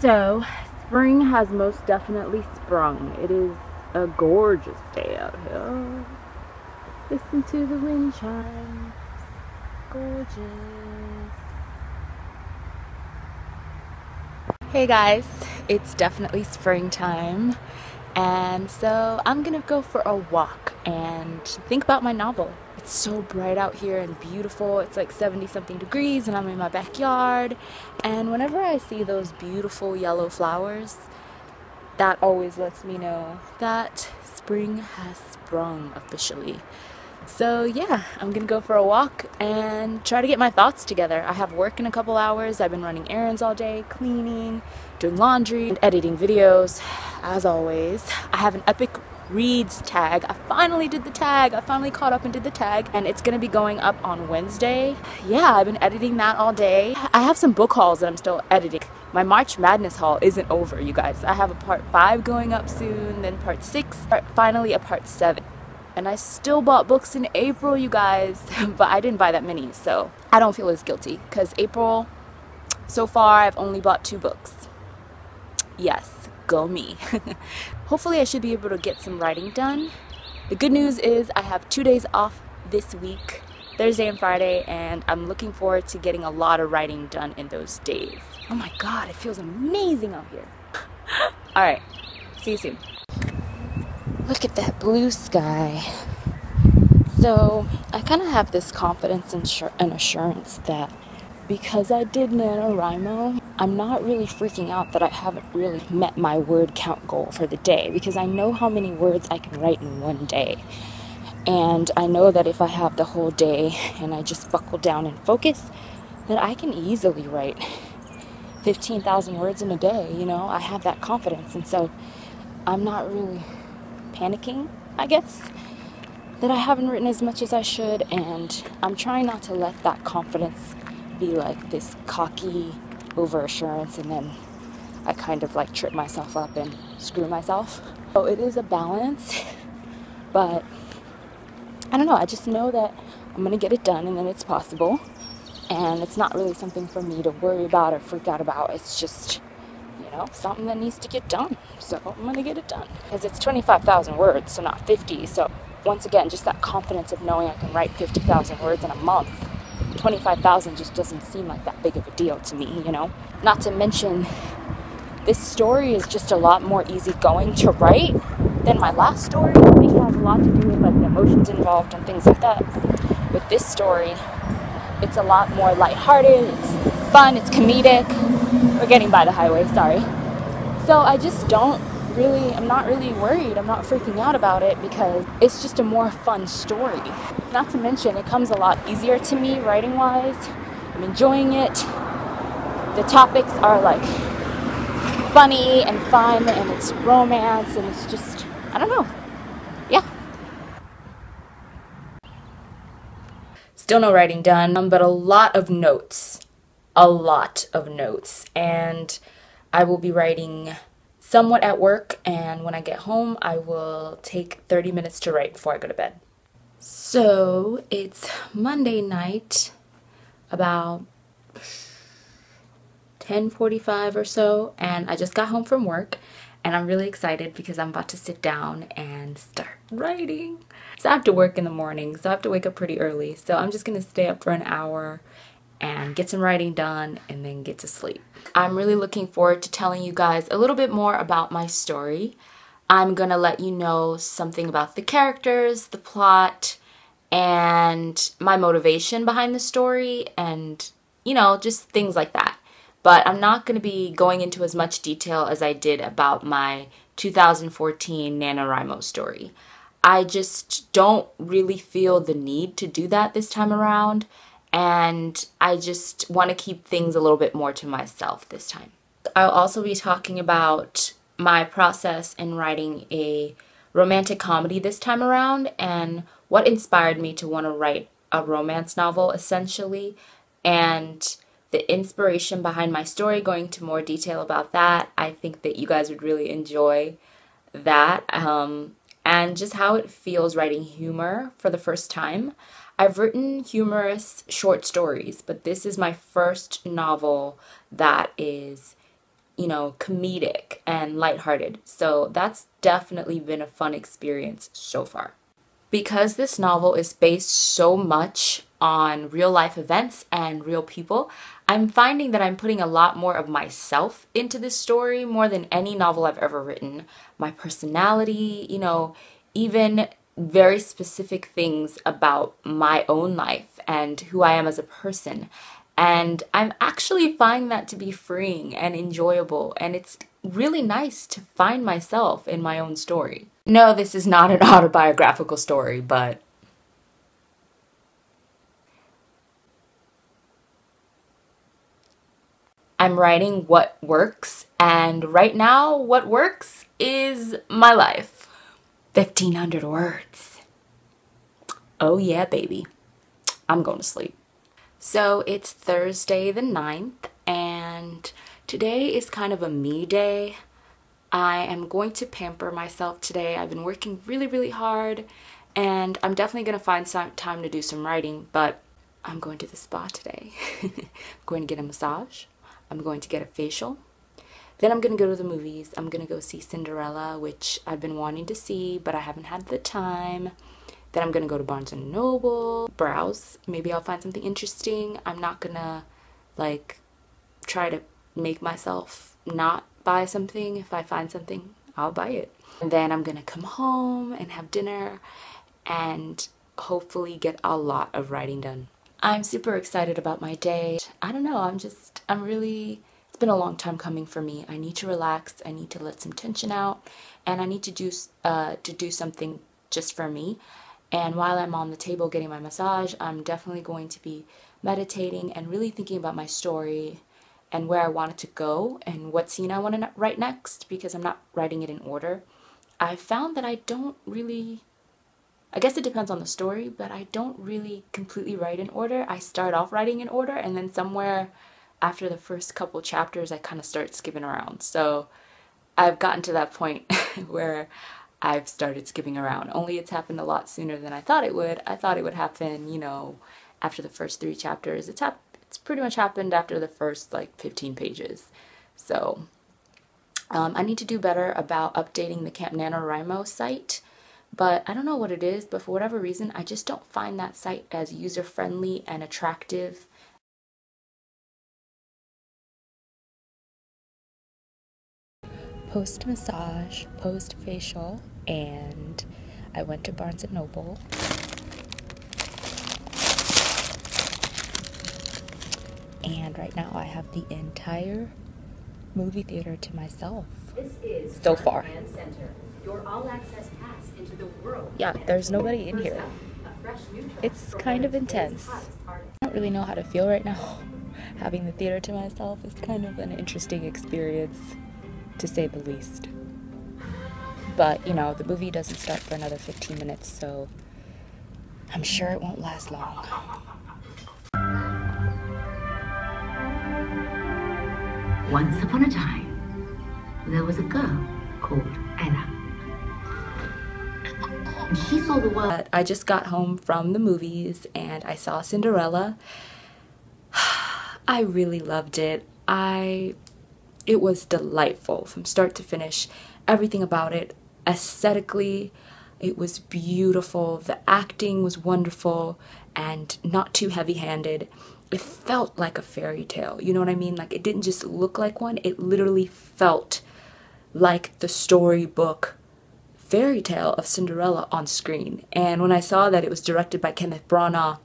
So, spring has most definitely sprung. It is a gorgeous day out here. Listen to the wind chimes. Gorgeous. Hey guys, it's definitely springtime, and so I'm gonna go for a walk and think about my novel. It's so bright out here and beautiful. It's like 70 something degrees and I'm in my backyard, and whenever I see those beautiful yellow flowers, that always lets me know that spring has sprung officially. So yeah, I'm gonna go for a walk and try to get my thoughts together. I have work in a couple hours. I've been running errands all day, cleaning, doing laundry, and editing videos, as always. I have an epic reads tag. I finally did the tag. I finally caught up and did the tag, and it's gonna be going up on Wednesday. Yeah, I've been editing that all day. I have some book hauls that I'm still editing. My March Madness haul isn't over, you guys. I have a part 5 going up soon, then part 6, finally a part 7. And I still bought books in April, you guys, but I didn't buy that many, so I don't feel as guilty, because April, so far, I've only bought 2 books. Yes, go me. Hopefully I should be able to get some writing done. The good news is I have 2 days off this week, Thursday and Friday, and I'm looking forward to getting a lot of writing done in those days. Oh my god, it feels amazing out here. Alright, see you soon. Look at that blue sky. So I kind of have this confidence and assurance that because I did NaNoWriMo, I'm not really freaking out that I haven't really met my word count goal for the day, because I know how many words I can write in one day. And I know that if I have the whole day and I just buckle down and focus, that I can easily write 15,000 words in a day. You know, I have that confidence, and so I'm not really panicking, I guess, that I haven't written as much as I should, and I'm trying not to let that confidence be like this cocky overassurance and then I kind of like trip myself up and screw myself. So it is a balance, but I don't know, I just know that I'm gonna get it done and then it's possible, and it's not really something for me to worry about or freak out about. It's just, you know, something that needs to get done, so I'm gonna get it done. Because it's 25,000 words, so not 50, so once again, just that confidence of knowing I can write 50,000 words in a month. 25,000 just doesn't seem like that big of a deal to me, you know? Not to mention, this story is just a lot more easygoing to write than my last story. I think it has a lot to do with like the emotions involved and things like that. With this story, it's a lot more lighthearted, it's fun, it's comedic. We're getting by the highway, sorry. So I just I'm not really worried, I'm not freaking out about it, because it's just a more fun story. Not to mention, it comes a lot easier to me writing-wise. I'm enjoying it. The topics are like funny and fun, and it's romance, and it's just, I don't know. Yeah. Still no writing done, but a lot of notes. And I will be writing somewhat at work, and when I get home I will take 30 minutes to write before I go to bed. So it's Monday night, about 10:45 or so, and I just got home from work, and I'm really excited because I'm about to sit down and start writing. So I have to work in the morning, so I have to wake up pretty early, so I'm just gonna stay up for an hour and get some writing done and then get to sleep. I'm really looking forward to telling you guys a little bit more about my story. I'm gonna let you know something about the characters, the plot, and my motivation behind the story, and, you know, just things like that. But I'm not gonna be going into as much detail as I did about my 2014 NaNoWriMo story. I just don't really feel the need to do that this time around, and I just want to keep things a little bit more to myself this time. I'll also be talking about my process in writing a romantic comedy this time around, and what inspired me to want to write a romance novel, essentially, and the inspiration behind my story, going into more detail about that. I think that you guys would really enjoy that, and just how it feels writing humor for the first time. I've written humorous short stories, but this is my first novel that is you know, comedic and lighthearted. So that's definitely been a fun experience so far. Because this novel is based so much on real life events and real people, I'm finding that I'm putting a lot more of myself into this story more than any novel I've ever written. My personality, you know, even very specific things about my own life and who I am as a person. And I'm actually finding that to be freeing and enjoyable, and it's really nice to find myself in my own story. No, this is not an autobiographical story, but I'm writing what works, and right now, what works is my life. 1,500 words. Oh yeah, baby. I'm going to sleep. So it's Thursday the 9th, and today is kind of a me day. I am going to pamper myself today. I've been working really, really hard, and I'm definitely going to find some time to do some writing, but I'm going to the spa today. I'm going to get a massage. I'm going to get a facial. Then I'm going to go to the movies. I'm going to go see Cinderella, which I've been wanting to see, but I haven't had the time. Then I'm going to go to Barnes & Noble, browse. Maybe I'll find something interesting. I'm not going to, like, try to make myself not buy something. If I find something, I'll buy it. And then I'm going to come home and have dinner and hopefully get a lot of writing done. I'm super excited about my day. I don't know, I'm really, it's been a long time coming for me. I need to relax, I need to let some tension out, and I need to do something just for me. And while I'm on the table getting my massage, I'm definitely going to be meditating and really thinking about my story and where I want it to go and what scene I want to write next, because I'm not writing it in order. I found that I don't really, I guess it depends on the story, but I don't really completely write in order. I start off writing in order, and then somewhere after the first couple chapters, I kind of start skipping around. So I've gotten to that point where I've started skipping around, only it's happened a lot sooner than I thought it would. I thought it would happen, you know, after the first 3 chapters. It's pretty much happened after the first, like, 15 pages. So I need to do better about updating the NaNoWriMo site, but I don't know what it is, but for whatever reason, I just don't find that site as user-friendly and attractive. Post-massage, post-facial, and I went to Barnes & Noble. And right now I have the entire movie theater to myself. This is so far. Your all-access pass into the world. Yeah, there's nobody in here. It's kind of intense. I don't really know how to feel right now. Having the theater to myself is kind of an interesting experience, to say the least. But, you know, the movie doesn't start for another 15 minutes, so I'm sure it won't last long. Once upon a time, there was a girl called Ella. And she saw the world. I just got home from the movies and I saw Cinderella. I really loved it. It was delightful from start to finish. Everything about it, aesthetically, it was beautiful. The acting was wonderful and not too heavy-handed. It felt like a fairy tale, you know what I mean? Like, it didn't just look like one, it literally felt like the storybook fairy tale of Cinderella on screen. And when I saw that it was directed by Kenneth Branagh,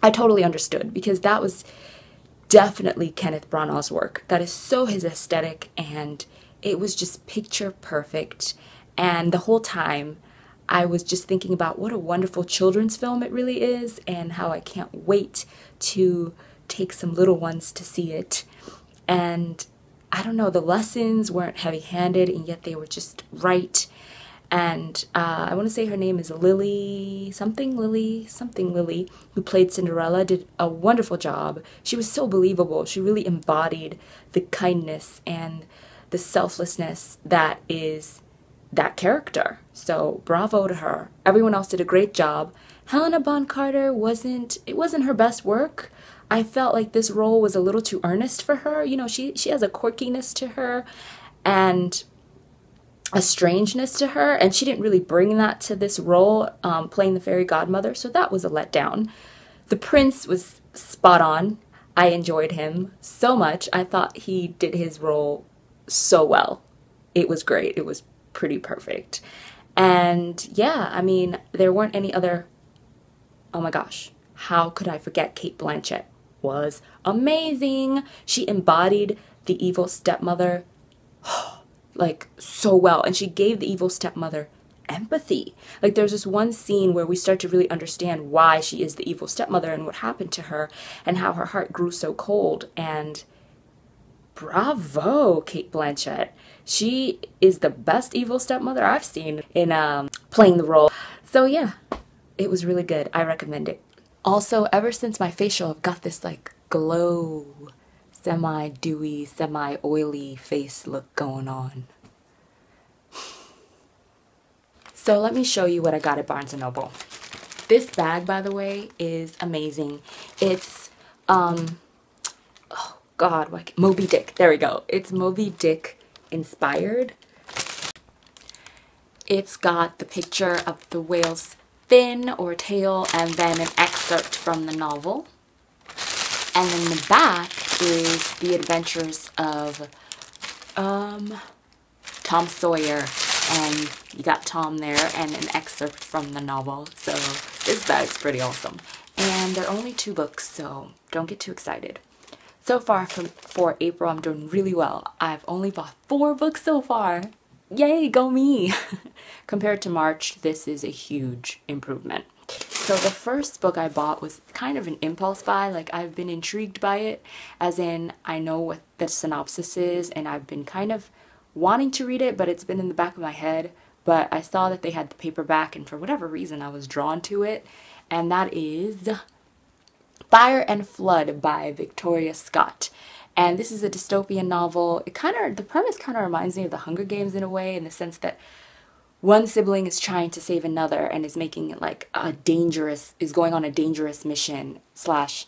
I totally understood, because that was definitely Kenneth Branagh's work. That is so his aesthetic, and it was just picture perfect. And the whole time I was just thinking about what a wonderful children's film it really is, and how I can't wait to take some little ones to see it. And I don't know, the lessons weren't heavy-handed, and yet they were just right. And I want to say her name is Lily, who played Cinderella, did a wonderful job. She was so believable. She really embodied the kindness and the selflessness that is that character. So bravo to her. Everyone else did a great job. Helena Bonham Carter wasn't her best work. I felt like this role was a little too earnest for her. You know, she has a quirkiness to her and a strangeness to her, and she didn't really bring that to this role, playing the fairy godmother, so that was a letdown. The prince was spot on. I enjoyed him so much. I thought he did his role so well. It was great. It was pretty perfect. And yeah, I mean, there weren't any other, oh my gosh, how could I forget Cate Blanchett? Was amazing. She embodied the evil stepmother like so well, and she gave the evil stepmother empathy. Like there's this one scene where we start to really understand why she is the evil stepmother and what happened to her and how her heart grew so cold. And bravo, Cate Blanchett. She is the best evil stepmother I've seen in playing the role. So yeah, it was really good. I recommend it. Also, ever since my facial, I've got this like glow, semi-dewy, semi-oily face look going on. So let me show you what I got at Barnes & Noble. This bag, by the way, is amazing. It's, oh God, Moby Dick. There we go. It's Moby Dick inspired. It's got the picture of the whale's fin or tail and then an excerpt from the novel. And then the back is the adventures of Tom Sawyer, and you got Tom there and an excerpt from the novel. So this bag's pretty awesome. And they're only 2 books, so don't get too excited. So far for April, I'm doing really well. I've only bought 4 books so far. Yay, go me! Compared to March, this is a huge improvement. So the first book I bought was kind of an impulse buy. Like, I've been intrigued by it, as in I know what the synopsis is and I've been kind of wanting to read it, but it's been in the back of my head. But I saw that they had the paperback and for whatever reason I was drawn to it, and that is Fire and Flood by Victoria Scott. And this is a dystopian novel. The premise kind of reminds me of The Hunger Games in a way, in the sense that one sibling is trying to save another and is making it like is going on a dangerous mission slash,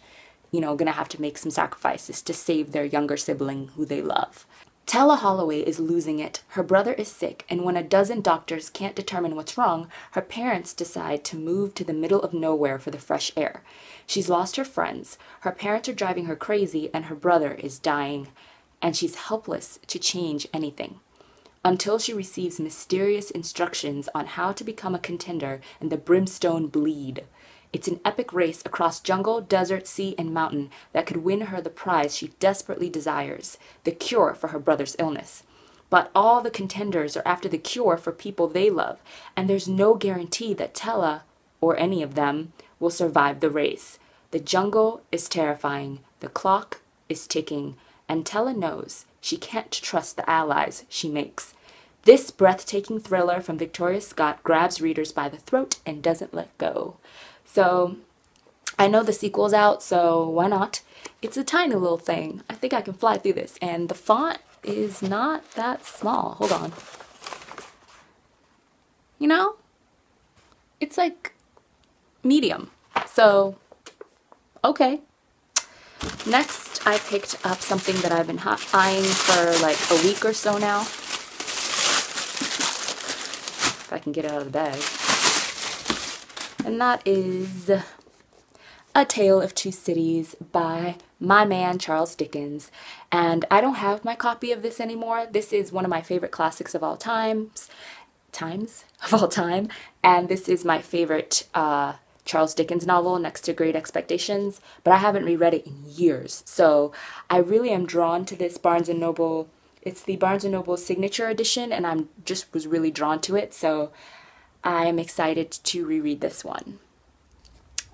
you know, gonna have to make some sacrifices to save their younger sibling who they love. Tella Holloway is losing it. Her brother is sick, and when a dozen doctors can't determine what's wrong, her parents decide to move to the middle of nowhere for the fresh air. She's lost her friends, her parents are driving her crazy, and her brother is dying, and she's helpless to change anything. Until she receives mysterious instructions on how to become a contender in the Brimstone Bleed. It's an epic race across jungle, desert, sea, and mountain that could win her the prize she desperately desires, the cure for her brother's illness. But all the contenders are after the cure for people they love, and there's no guarantee that Tella, or any of them, will survive the race. The jungle is terrifying, the clock is ticking, and Tella knows she can't trust the allies she makes. This breathtaking thriller from Victoria Scott grabs readers by the throat and doesn't let go. So, I know the sequel's out, so why not? It's a tiny little thing. I think I can fly through this. And the font is not that small. Hold on. You know? It's like medium. So, okay. Next, I picked up something that I've been eyeing for like a week or so now. If I can get it out of the bag. And that is A Tale of Two Cities by my man Charles Dickens. And I don't have my copy of this anymore. This is one of my favorite classics of all time. And this is my favorite Charles Dickens novel next to Great Expectations, but I haven't reread it in years. So I really am drawn to this Barnes & Noble. It's the Barnes & Noble signature edition, and I was really drawn to it. So I am excited to reread this one.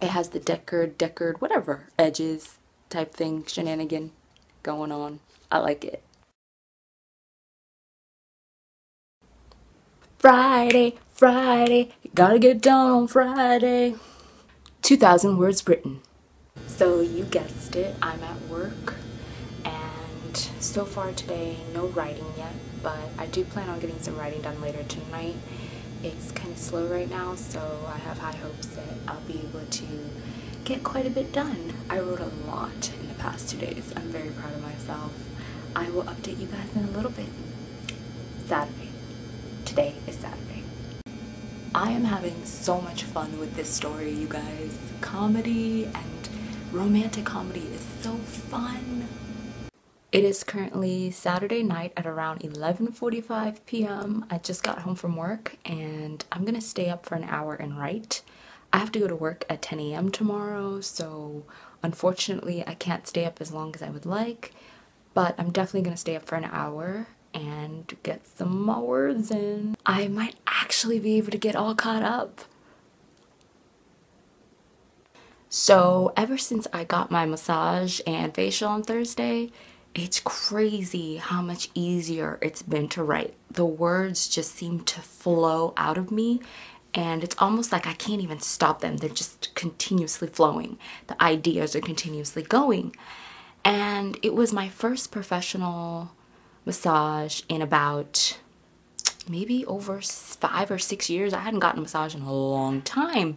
It has the Deckard, whatever, edges type thing, shenanigan going on. I like it. Friday, gotta get down on Friday. 2,000 words written. So you guessed it, I'm at work, and so far today, no writing yet, but I do plan on getting some writing done later tonight. It's kind of slow right now, so I have high hopes that I'll be able to get quite a bit done. I wrote a lot in the past 2 days. I'm very proud of myself. I will update you guys in a little bit. Saturday. Today is Saturday. I am having so much fun with this story, you guys. Comedy and romantic comedy is so fun. It is currently Saturday night at around 11:45 p.m. I just got home from work and I'm gonna stay up for an hour and write. I have to go to work at 10 a.m. tomorrow, so unfortunately I can't stay up as long as I would like, but I'm definitely gonna stay up for an hour and get some more words in. I might actually be able to get all caught up. So ever since I got my massage and facial on Thursday, it's crazy how much easier it's been to write. The words just seem to flow out of me, and it's almost like I can't even stop them. They're just continuously flowing. The ideas are continuously going. And it was my first professional massage in about maybe over 5 or 6 years. I hadn't gotten a massage in a long time.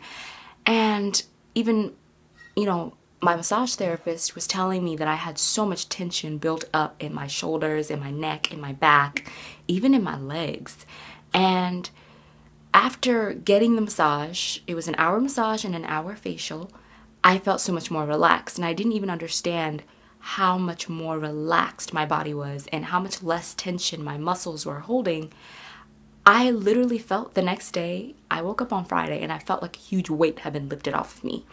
And even, you know, my massage therapist was telling me that I had so much tension built up in my shoulders, in my neck, in my back, even in my legs. And after getting the massage, it was an hour massage and an hour facial, I felt so much more relaxed. And I didn't even understand how much more relaxed my body was and how much less tension my muscles were holding. I literally felt the next day, I woke up on Friday and I felt like a huge weight had been lifted off of me.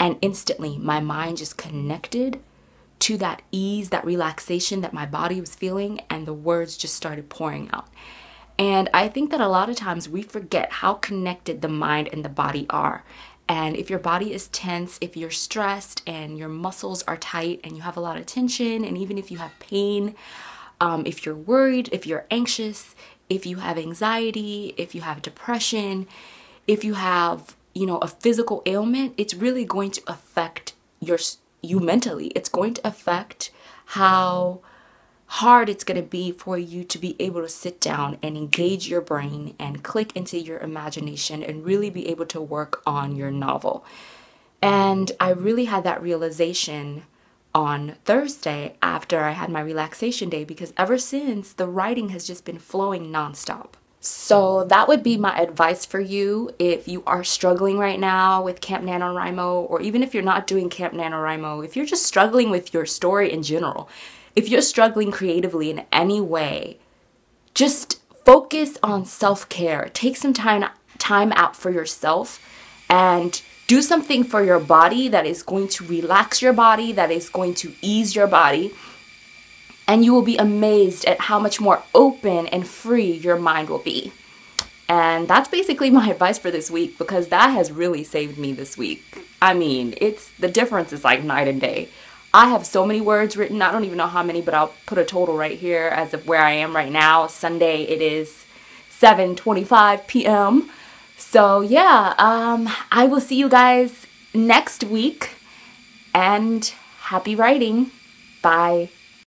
And instantly, my mind just connected to that ease, that relaxation that my body was feeling, and the words just started pouring out. And I think that a lot of times we forget how connected the mind and the body are. And if your body is tense, if you're stressed and your muscles are tight and you have a lot of tension, and even if you have pain, if you're worried, if you're anxious, if you have anxiety, if you have depression, if you have, you know, a physical ailment, it's really going to affect you mentally. It's going to affect how hard it's going to be for you to be able to sit down and engage your brain and click into your imagination and really be able to work on your novel. And I really had that realization on Thursday after I had my relaxation day, because ever since, the writing has just been flowing nonstop. So that would be my advice for you if you are struggling right now with Camp NaNoWriMo, or even if you're not doing Camp NaNoWriMo, if you're just struggling with your story in general, if you're struggling creatively in any way, just focus on self-care. Take some time out for yourself and do something for your body that is going to relax your body, that is going to ease your body. And you will be amazed at how much more open and free your mind will be. And that's basically my advice for this week, because that has really saved me this week. I mean, the difference is like night and day. I have so many words written. I don't even know how many, but I'll put a total right here as of where I am right now. Sunday, it is 7:25 p.m. So yeah, I will see you guys next week, and happy writing. Bye.